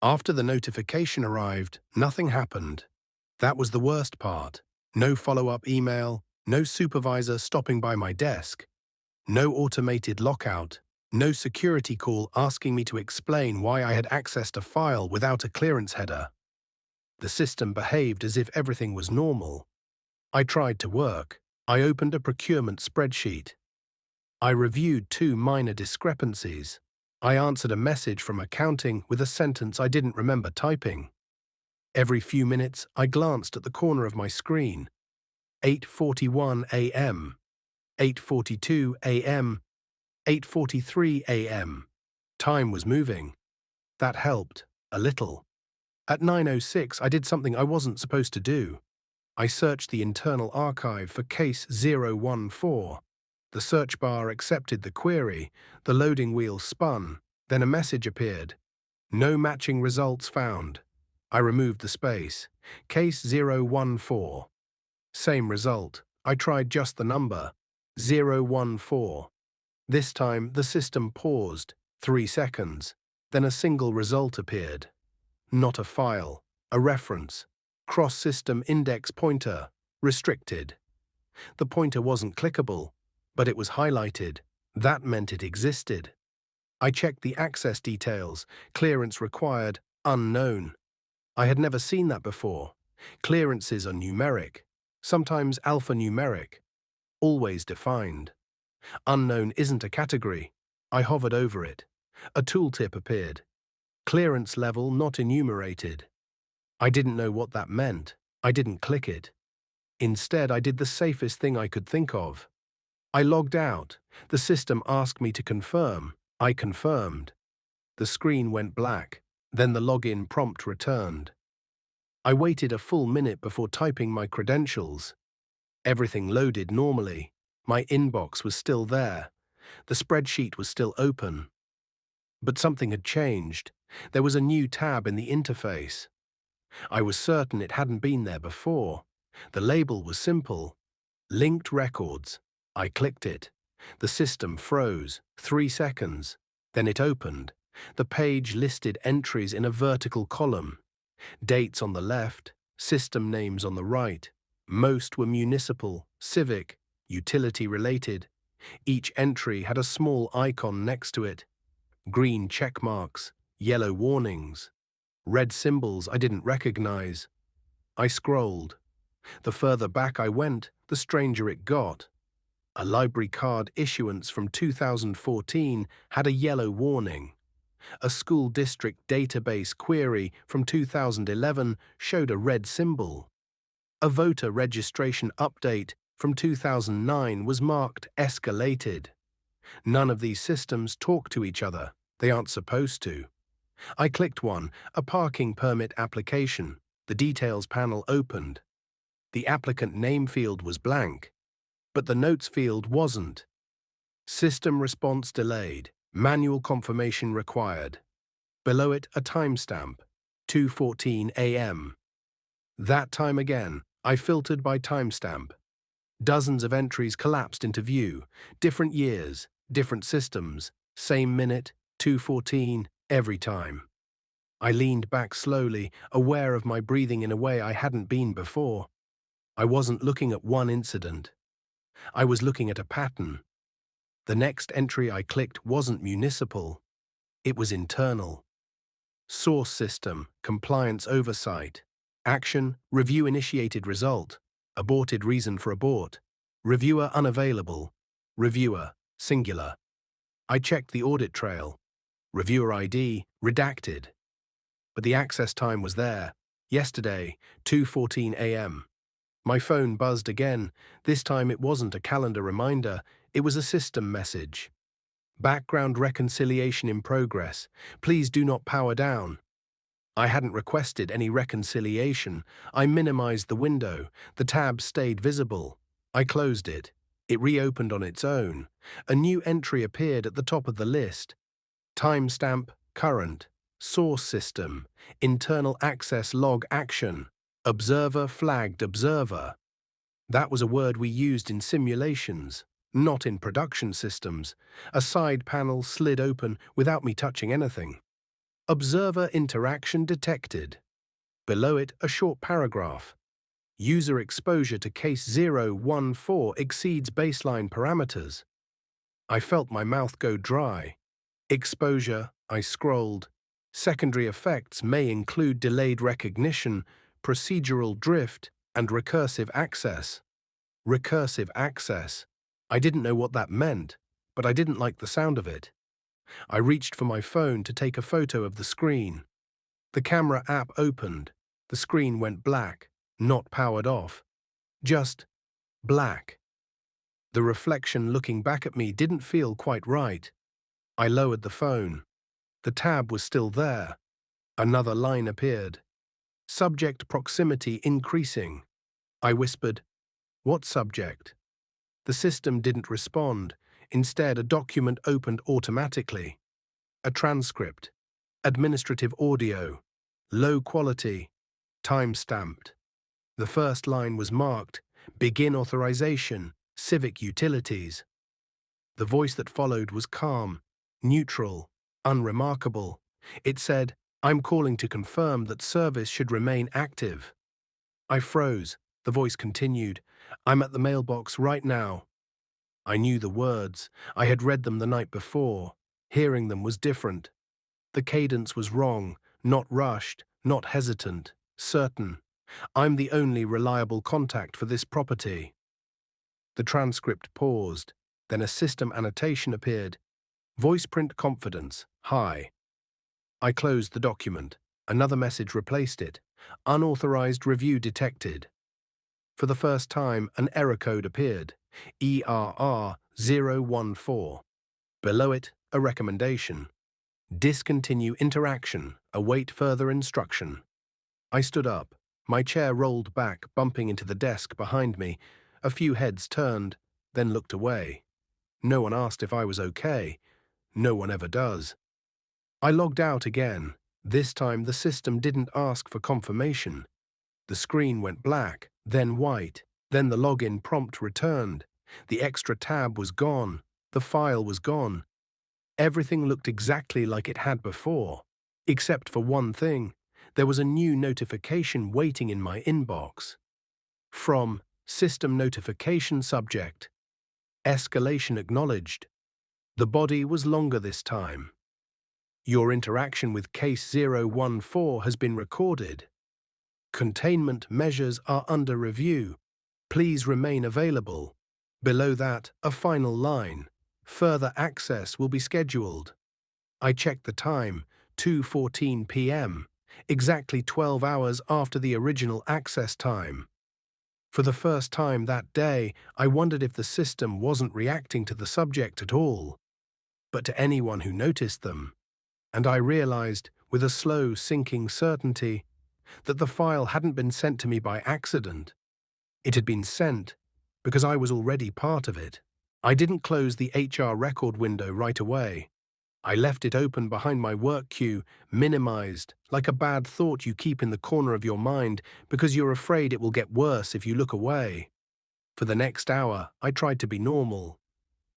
After the notification arrived, nothing happened. That was the worst part. No follow-up email, no supervisor stopping by my desk, no automated lockout, no security call asking me to explain why I had accessed a file without a clearance header. The system behaved as if everything was normal. I tried to work. I opened a procurement spreadsheet. I reviewed two minor discrepancies. I answered a message from accounting with a sentence I didn't remember typing. Every few minutes, I glanced at the corner of my screen. 8:41 a.m., 8:42 a.m., 8:43 a.m. Time was moving. That helped, a little. At 9:06, I did something I wasn't supposed to do. I searched the internal archive for case 014. The search bar accepted the query, the loading wheel spun, then a message appeared. No matching results found. I removed the space. Case 014. Same result. I tried just the number. 014. This time, the system paused. 3 seconds. Then a single result appeared. Not a file. A reference. Cross-system index pointer. Restricted. The pointer wasn't clickable, but it was highlighted. That meant it existed. I checked the access details. Clearance required. Unknown. I had never seen that before. Clearances are numeric, sometimes alphanumeric, always defined. Unknown isn't a category. I hovered over it. A tooltip appeared. Clearance level not enumerated. I didn't know what that meant. I didn't click it. Instead, I did the safest thing I could think of. I logged out. The system asked me to confirm. I confirmed. The screen went black. Then the login prompt returned. I waited a full minute before typing my credentials. Everything loaded normally. My inbox was still there. The spreadsheet was still open. But something had changed. There was a new tab in the interface. I was certain it hadn't been there before. The label was simple. Linked records. I clicked it. The system froze. 3 seconds. Then it opened. The page listed entries in a vertical column. Dates on the left, system names on the right. Most were municipal, civic, utility-related. Each entry had a small icon next to it. Green check marks, yellow warnings, red symbols I didn't recognize. I scrolled. The further back I went, the stranger it got. A library card issuance from 2014 had a yellow warning. A school district database query from 2011 showed a red symbol. A voter registration update from 2009 was marked escalated. None of these systems talk to each other. They aren't supposed to. I clicked one, a parking permit application. The details panel opened. The applicant name field was blank, but the notes field wasn't. System response delayed. Manual confirmation required. Below it, a timestamp, 2:14 a.m. That time again, I filtered by timestamp. Dozens of entries collapsed into view, different years, different systems, same minute, 2:14, every time. I leaned back slowly, aware of my breathing in a way I hadn't been before. I wasn't looking at one incident. I was looking at a pattern. The next entry I clicked wasn't municipal. It was internal. Source system, compliance oversight. Action, review initiated result. Aborted reason for abort. Reviewer unavailable. Reviewer, singular. I checked the audit trail. Reviewer ID, redacted. But the access time was there. Yesterday, 2:14 a.m. My phone buzzed again. This time it wasn't a calendar reminder, it was a system message. Background reconciliation in progress. Please do not power down. I hadn't requested any reconciliation. I minimized the window. The tab stayed visible. I closed it. It reopened on its own. A new entry appeared at the top of the list. Timestamp, current, source system, internal access log action, observer flagged observer. That was a word we used in simulations, not in production systems. A side panel slid open without me touching anything. Observer interaction detected. Below it, a short paragraph. User exposure to case 014 exceeds baseline parameters. I felt my mouth go dry. Exposure, I scrolled. Secondary effects may include delayed recognition, procedural drift, and recursive access. Recursive access. I didn't know what that meant, but I didn't like the sound of it. I reached for my phone to take a photo of the screen. The camera app opened. The screen went black, not powered off. Just black. The reflection looking back at me didn't feel quite right. I lowered the phone. The tab was still there. Another line appeared. Subject proximity increasing. I whispered, "What subject?" The system didn't respond. Instead, a document opened automatically. A transcript. Administrative audio. Low quality. Time-stamped. The first line was marked, "Begin authorization, civic utilities." The voice that followed was calm, neutral, unremarkable. It said, "I'm calling to confirm that service should remain active." I froze. The voice continued, "I'm at the mailbox right now." I knew the words. I had read them the night before. Hearing them was different. The cadence was wrong, not rushed, not hesitant, certain. "I'm the only reliable contact for this property." The transcript paused. Then a system annotation appeared. Voice print confidence, high. I closed the document. Another message replaced it. Unauthorized review detected. For the first time, an error code appeared. ERR014. Below it, a recommendation. Discontinue interaction. Await further instruction. I stood up. My chair rolled back, bumping into the desk behind me. A few heads turned, then looked away. No one asked if I was okay. No one ever does. I logged out again. This time the system didn't ask for confirmation. The screen went black, then white, then the login prompt returned. The extra tab was gone. The file was gone. Everything looked exactly like it had before. Except for one thing. There was a new notification waiting in my inbox. From System Notification Subject. Escalation acknowledged. The body was longer this time. Your interaction with case 014 has been recorded. Containment measures are under review. Please remain available. Below that, a final line. Further access will be scheduled. I checked the time, 2:14 p.m., exactly 12 hours after the original access time. For the first time that day, I wondered if the system wasn't reacting to the subject at all, but to anyone who noticed them. And I realized, with a slow, sinking certainty, that the file hadn't been sent to me by accident. It had been sent because I was already part of it. I didn't close the HR record window right away. I left it open behind my work queue, minimized, like a bad thought you keep in the corner of your mind because you're afraid it will get worse if you look away. For the next hour, I tried to be normal.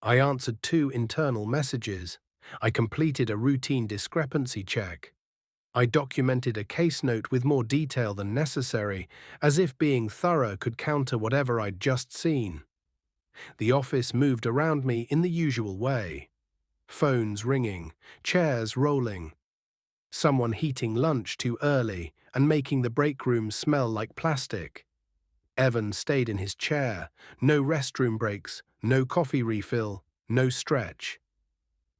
I answered 2 internal messages. I completed a routine discrepancy check. I documented a case note with more detail than necessary, as if being thorough could counter whatever I'd just seen. The office moved around me in the usual way. Phones ringing, chairs rolling. Someone heating lunch too early and making the break room smell like plastic. Evan stayed in his chair. No restroom breaks, no coffee refill, no stretch.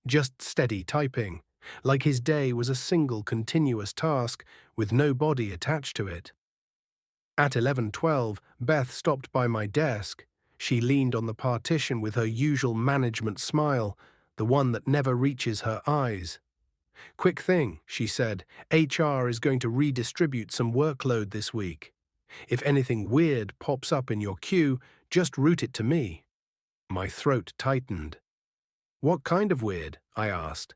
Just steady typing, like his day was a single continuous task with no body attached to it. At 11:12, Beth stopped by my desk. She leaned on the partition with her usual management smile, the one that never reaches her eyes. "Quick thing," she said, "HR is going to redistribute some workload this week. If anything weird pops up in your queue, just route it to me." My throat tightened. "What kind of weird?" I asked.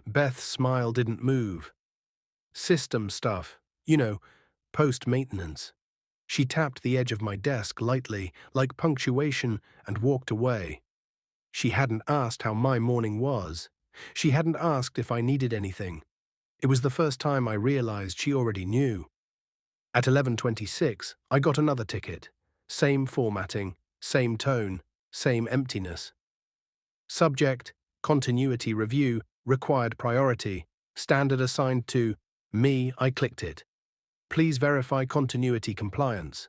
Beth's smile didn't move. "System stuff. Post-maintenance." She tapped the edge of my desk lightly, like punctuation, and walked away. She hadn't asked how my morning was. She hadn't asked if I needed anything. It was the first time I realized she already knew. At 11:26, I got another ticket. Same formatting, same tone, same emptiness. Subject, continuity review, required priority, standard assigned to me. I clicked it. Please verify continuity compliance.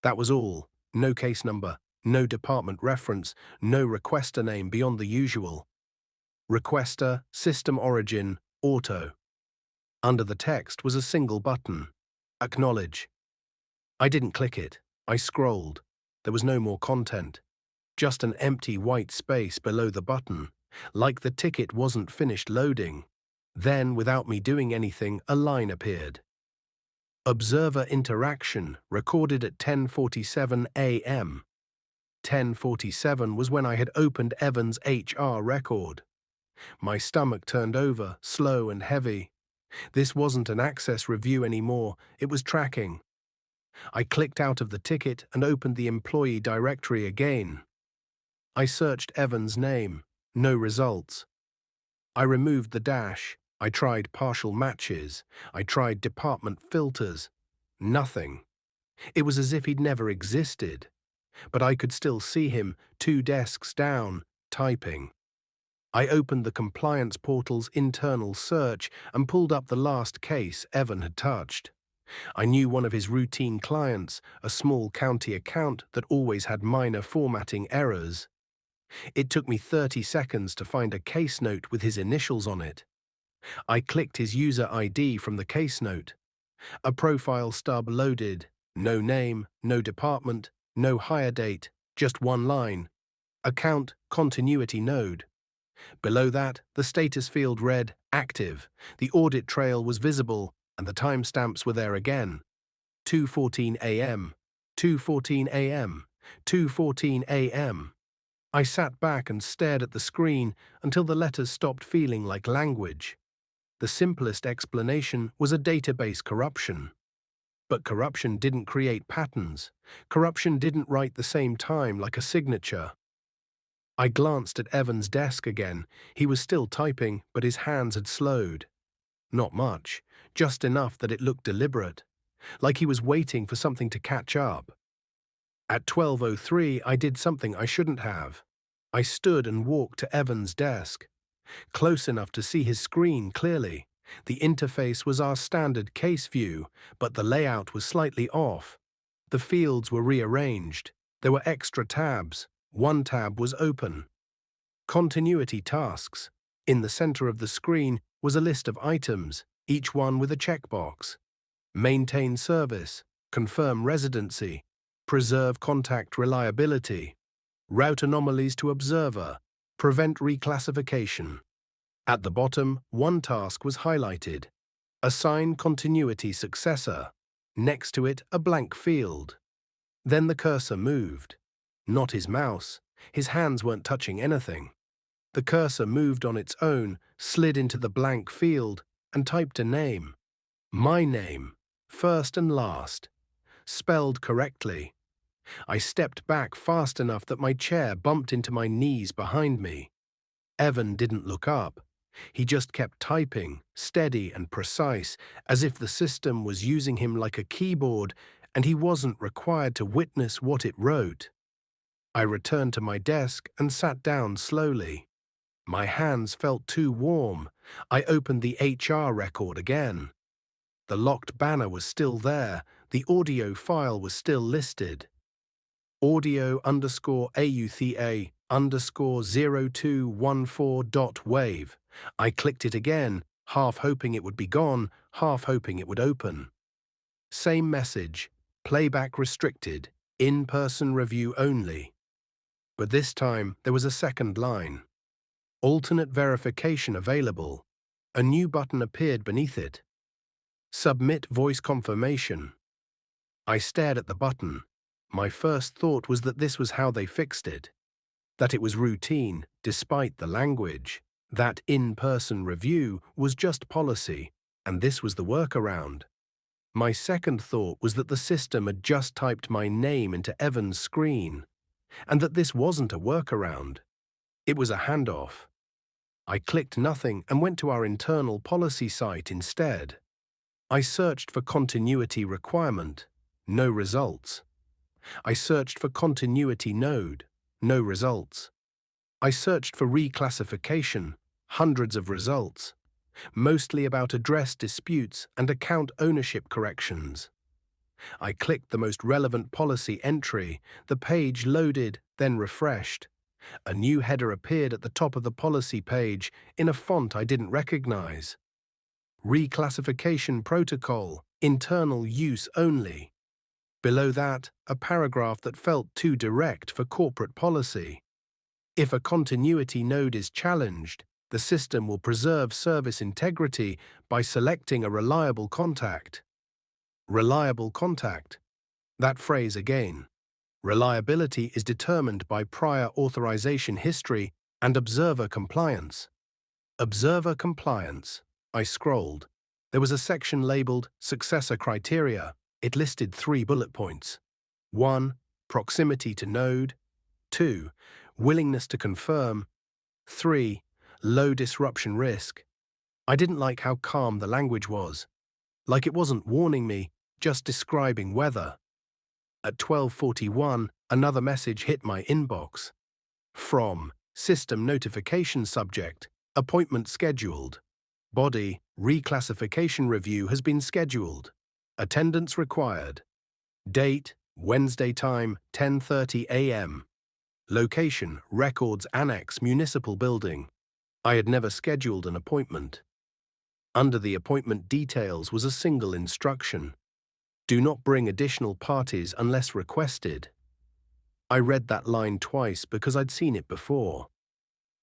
That was all. No case number, no department reference, no requester name beyond the usual. Requester, system origin, auto. Under the text was a single button. Acknowledge. I didn't click it. I scrolled. There was no more content. Just an empty white space below the button, like the ticket wasn't finished loading. Then, without me doing anything, a line appeared. Observer interaction recorded at 10:47 a.m. 10:47 was when I had opened Evan's HR record. My stomach turned over, slow and heavy. This wasn't an access review anymore, it was tracking. I clicked out of the ticket and opened the employee directory again. I searched Evan's name. No results. I removed the dash. I tried partial matches. I tried department filters. Nothing. It was as if he'd never existed. But I could still see him, 2 desks down, typing. I opened the compliance portal's internal search and pulled up the last case Evan had touched. I knew one of his routine clients, a small county account that always had minor formatting errors. It took me 30 seconds to find a case note with his initials on it. I clicked his user ID from the case note. A profile stub loaded. No name, no department, no hire date, just one line. Account continuity node. Below that, the status field read active. The audit trail was visible, and the timestamps were there again. 2:14 a.m., 2:14 a.m., 2:14 a.m. I sat back and stared at the screen until the letters stopped feeling like language. The simplest explanation was a database corruption. But corruption didn't create patterns. Corruption didn't write the same time like a signature. I glanced at Evan's desk again. He was still typing, but his hands had slowed. Not much, just enough that it looked deliberate, like he was waiting for something to catch up. At 12:03, I did something I shouldn't have. I stood and walked to Evan's desk, close enough to see his screen clearly. The interface was our standard case view, but the layout was slightly off. The fields were rearranged. There were extra tabs. One tab was open. Continuity tasks. In the center of the screen was a list of items, each one with a checkbox. Maintain service, confirm residency, preserve contact reliability, route anomalies to observer, prevent reclassification. At the bottom, one task was highlighted. Assign continuity successor. Next to it, a blank field. Then the cursor moved. Not his mouse. His hands weren't touching anything. The cursor moved on its own, slid into the blank field, and typed a name. My name, first and last. Spelled correctly. I stepped back fast enough that my chair bumped into my knees behind me. Evan didn't look up. He just kept typing, steady and precise, as if the system was using him like a keyboard and he wasn't required to witness what it wrote. I returned to my desk and sat down slowly. My hands felt too warm. I opened the HR record again. The locked banner was still there. The audio file was still listed. audio_AUTHA_0214.wave. I clicked it again, half hoping it would be gone, half hoping it would open. Same message, playback restricted, in-person review only. But this time there was a second line. Alternate verification available. A new button appeared beneath it. Submit voice confirmation. I stared at the button. My first thought was that this was how they fixed it. That it was routine, despite the language. That in-person review was just policy, and this was the workaround. My second thought was that the system had just typed my name into Evan's screen, and that this wasn't a workaround. It was a handoff. I clicked nothing and went to our internal policy site instead. I searched for continuity requirement, no results. I searched for continuity node, no results. I searched for reclassification, hundreds of results, mostly about address disputes and account ownership corrections. I clicked the most relevant policy entry, the page loaded, then refreshed. A new header appeared at the top of the policy page in a font I didn't recognize. Reclassification protocol, internal use only. Below that, a paragraph that felt too direct for corporate policy. If a continuity node is challenged, the system will preserve service integrity by selecting a reliable contact. Reliable contact. That phrase again. Reliability is determined by prior authorization history and observer compliance. Observer compliance. I scrolled. There was a section labeled Successor Criteria. It listed 3 bullet points. 1. Proximity to node. 2. Willingness to confirm. 3. Low disruption risk. I didn't like how calm the language was. Like it wasn't warning me, just describing weather. At 12:41, another message hit my inbox. From System Notification Subject, Appointment Scheduled. Body, Reclassification Review has been scheduled. Attendance required. Date, Wednesday time, 10:30 a.m. Location, Records Annex Municipal Building. I had never scheduled an appointment. Under the appointment details was a single instruction. Do not bring additional parties unless requested. I read that line twice because I'd seen it before.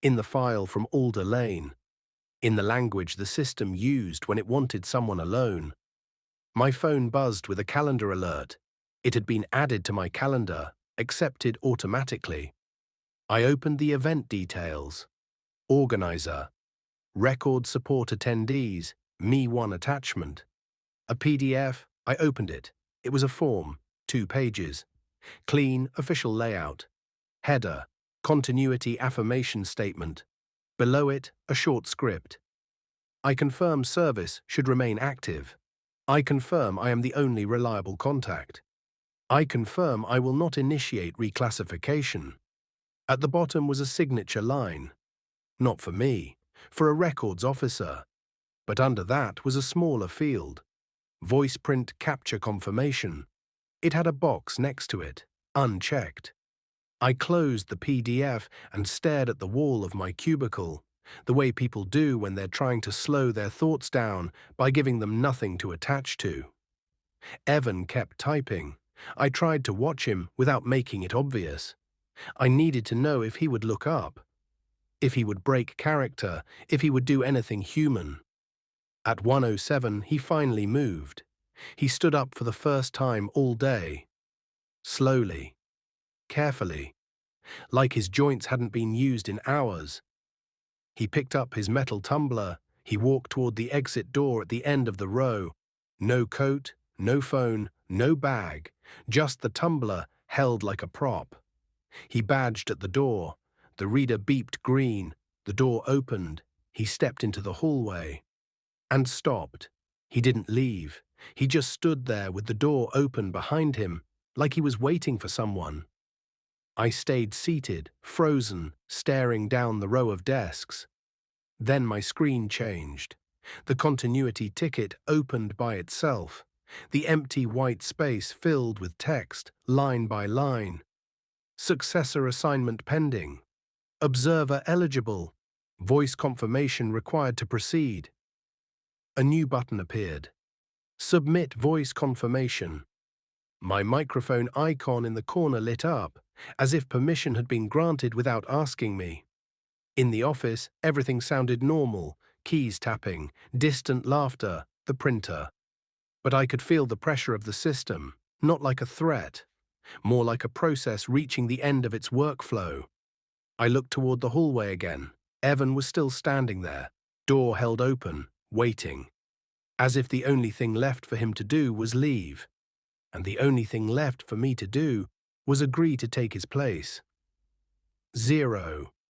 In the file from Alder Lane. In the language the system used when it wanted someone alone. My phone buzzed with a calendar alert. It had been added to my calendar, accepted automatically. I opened the event details. Organizer. Record support attendees, Me1 attachment. A PDF, I opened it. It was a form, 2 pages. Clean, official layout. Header, continuity affirmation statement. Below it, a short script. I confirm service should remain active. I confirm I am the only reliable contact. I confirm I will not initiate reclassification. At the bottom was a signature line. Not for me, for a records officer. But under that was a smaller field. Voice print capture confirmation. It had a box next to it, unchecked. I closed the PDF and stared at the wall of my cubicle, the way people do when they're trying to slow their thoughts down by giving them nothing to attach to. Evan kept typing. I tried to watch him without making it obvious. I needed to know if he would look up, if he would break character, if he would do anything human. At 1:07, he finally moved. He stood up for the first time all day. Slowly, carefully, like his joints hadn't been used in hours. He picked up his metal tumbler. He walked toward the exit door at the end of the row. No coat, no phone, no bag, just the tumbler held like a prop. He badged at the door. The reader beeped green. The door opened. He stepped into the hallway. And stopped. He didn't leave. He just stood there with the door open behind him, like he was waiting for someone. I stayed seated, frozen, staring down the row of desks. Then my screen changed. The continuity ticket opened by itself. The empty white space filled with text, line by line. Successor assignment pending. Observer eligible. Voice confirmation required to proceed. A new button appeared. Submit voice confirmation. My microphone icon in the corner lit up, as if permission had been granted without asking me. In the office, everything sounded normal, keys tapping, distant laughter, the printer. But I could feel the pressure of the system, not like a threat, more like a process reaching the end of its workflow. I looked toward the hallway again. Evan was still standing there, door held open, waiting, as if the only thing left for him to do was leave, and the only thing left for me to do was agree to take his place. 0.